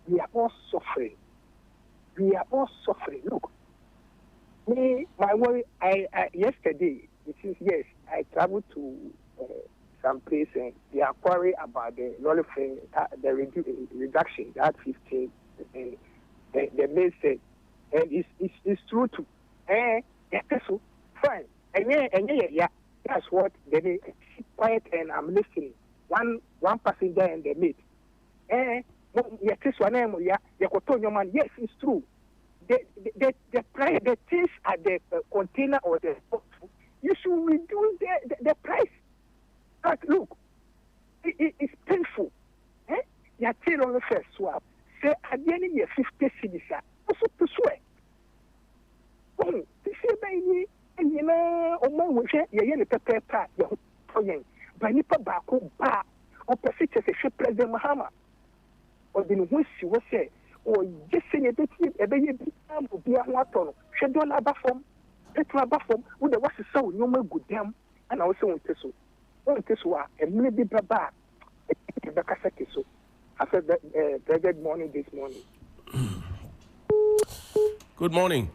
we are all suffering. We are all suffering. Look, me, my worry, yesterday, yes, I traveled to some place and they are worried about the lorry fare, the reduction, that 15, and the maid said, and it's true too. So, fine. And yeah, that's what they keep quiet and I'm listening. One passenger and the mate. Yes, it's true. The price, the things at the container or the you should reduce the price. But look, it's painful. You are still on the first swap. Say at the end of 50 cities, also to swear. Oh, this is baby. And you know, we say, you're pepper part, you're pointing. But Nipa Bako Ba, or Pacific as a President Mahama, or the Wissy was say, or just saying a bit, a baby, will be a water, Shadow Labafom, Petra Bafom, with the was so, no more good damn, and also on Tesso. On Tesso, and maybe Baba, Bakasakiso. After that, very morning this morning. Good morning.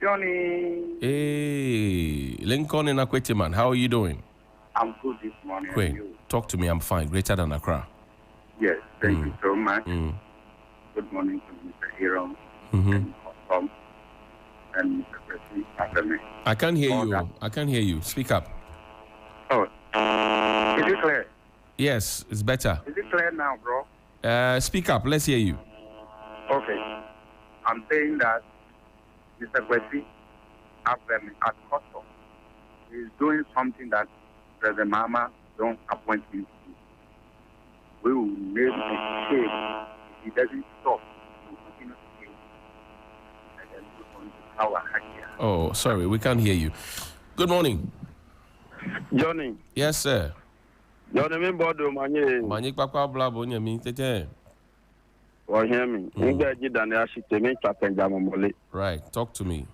Johnny. Hey, Lincoln and Akwetiman, how are you doing? I'm good this morning. Great. And you? Talk to me. I'm fine. Greater than Accra. Yes, thank you so much. Good morning to Mr. Aaron and Tom and Mr. President Academy. I can't hear you. I can't hear you. Speak up. Oh, is it clear? Yes, it's better. Is it clear now, bro? Speak up. Let's hear you. Okay. I'm saying that Mr. Kwesi Academy at custom is doing something that President Mama don't appoint him to do. We will make a mistake if he doesn't stop. We will continue to change. And then we're going to our idea. Oh, sorry. We can't hear you. Good morning. Johnny. Yes, sir. Johnny, me bodo manye. Manye papa bla bonya mi tete. Or hear me. Right. Talk to me.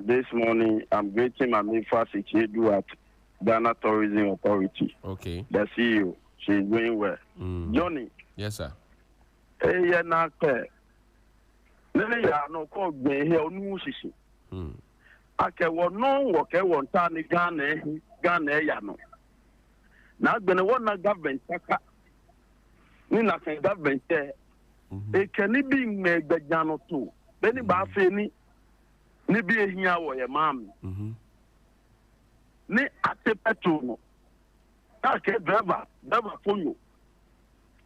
This morning, I'm greeting my Mifas Ichidu at Ghana Tourism Authority. Okay. The CEO. She's doing well. Johnny. Yes, sir. Hey, yeah, not there. Nene ya no ko gbe he onu sisi. Ake wo no wo ke wo nta ni Ghana ya no. Na gbene wo na government saka. Ni na kan government e kani bi me gbejano to. Beni ba fe ni bi ehia wo ye mam. Ni ate petrol no. Ake driver for you.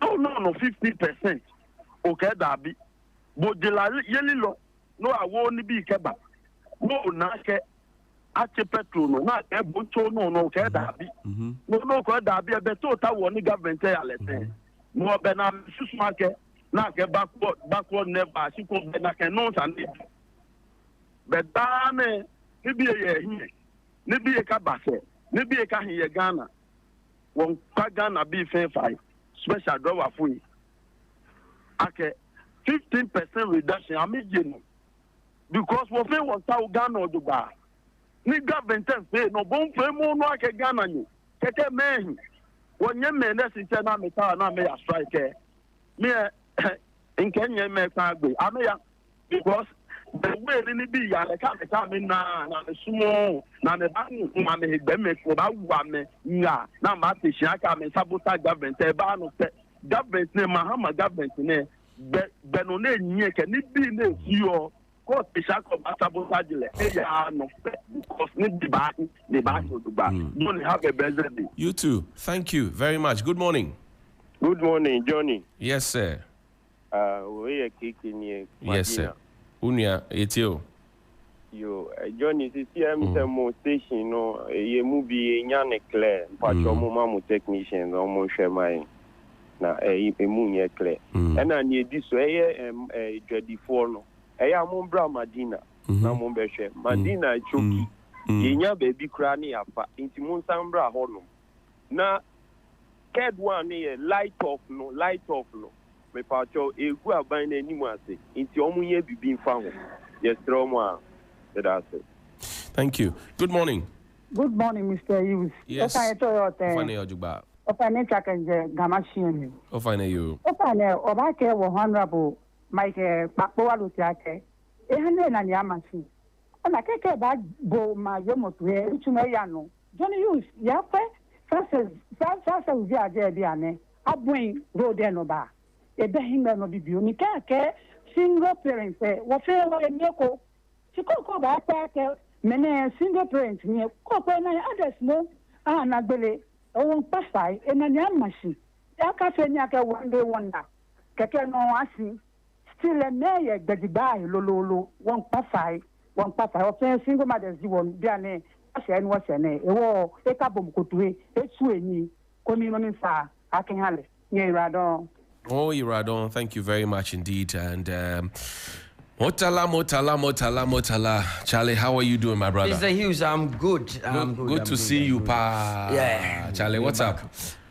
No 50%. Okay, dabi. Bojela yeli lo no awo ni bi keba. No na ke ate petrol no na ke bocho no ke dabi. No ko dabi e be to ta wo ni government ya lete. No be na susuma ke na ke backward never si ko be na ke no san ni. Be da ne ni bi ye hin. Ni bi ka base. Ni bi ka hin ye Ghana. Won pa Ghana bi fe 5 special driver for you. Okay. 15% reduction. I'm because we say what Ghana or Dubai. Ni government say no bon pay more no ake Ghana you. Keke men. When you men that's in China me na me strike. Me in Kenya me can be. Because the way ni bi ya le ka me na sumo na me ba ni ma me gbe me ko ba wa me nya na ma te shi aka me sabotage government e ba no se government ne mahama government ne beno ne nye ke ni bi ne fio ko te sha ko ba sabotage le e ya no because ni di ba so do ba don't have a better day. You too. Thank you very much. Good morning. Good morning, Johnny. Yes, sir. We are kicking Yes, sir. Unia etio. Yo, Johnny, this year mo station no ye movie nyane clear. Pacho mo ma mo technician no mo share na mu nye clear. Na ni di so dwadifor no. Mo bra Madina na mo be hwe. Madina choki. Ye nya ba bi kra ne afa. Inti mo nsan bra ho no. Na third one ne light off no. Me pacho egu aban na ni mu ase. Inti omo ye bibi mfa ho. Yes, trauma. That's it. Thank you. Good morning. Good morning, Mr. Hughes. Yes. Ofane Ojuba. Ofane Chakanje Gamashini. Ofane you. Ofane Obake was honorable Mike Papoa Lutiake. Ehane na Yamasi. And I can't back bo my yomo to here, which may know. Johnny Hughes, Yape, Francis Via Diane. I bring road enoba. A behing no be Nika, single parents, what fair and Yoko. She could go back, many single parents near Copa and others no, Nagbele, oh, Pasai, and a young machine. Yakafenaka one day wonder. Kaka no asi, still a mayor that you buy Lolo, one Pasai, or single mothers you won't be an and what's a name, a war, a couple could do it, swing, coming on far, I can have it, near Radon. Oh, Iradon, thank you very much indeed. And Motala. Charlie, how are you doing, my brother? Mr. Hughes, I'm good. Good to see you, pa. Yeah. Charlie, what's up?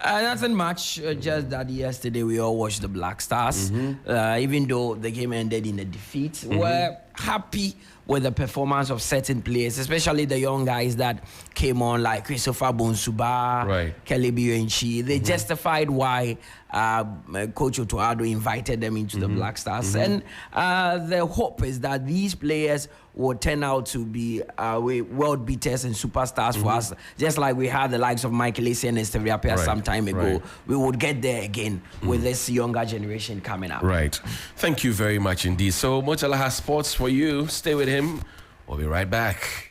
Nothing much, just that yesterday we all watched the Black Stars. Even though the game ended in a defeat, we're happy with the performance of certain players, especially the young guys that came on, like Christopher Bonsuba, Kelly Bionchi. They justified why Coach Otoado invited them into the Black Stars. And the hope is that these players will turn out to be world beaters and superstars for us. Just like we had the likes of Michael Essien and Stevie Appiah some time ago. We would get there again with this younger generation coming up. Right. Thank you very much indeed. So Mochala has sports for you. Stay with him. We'll be right back.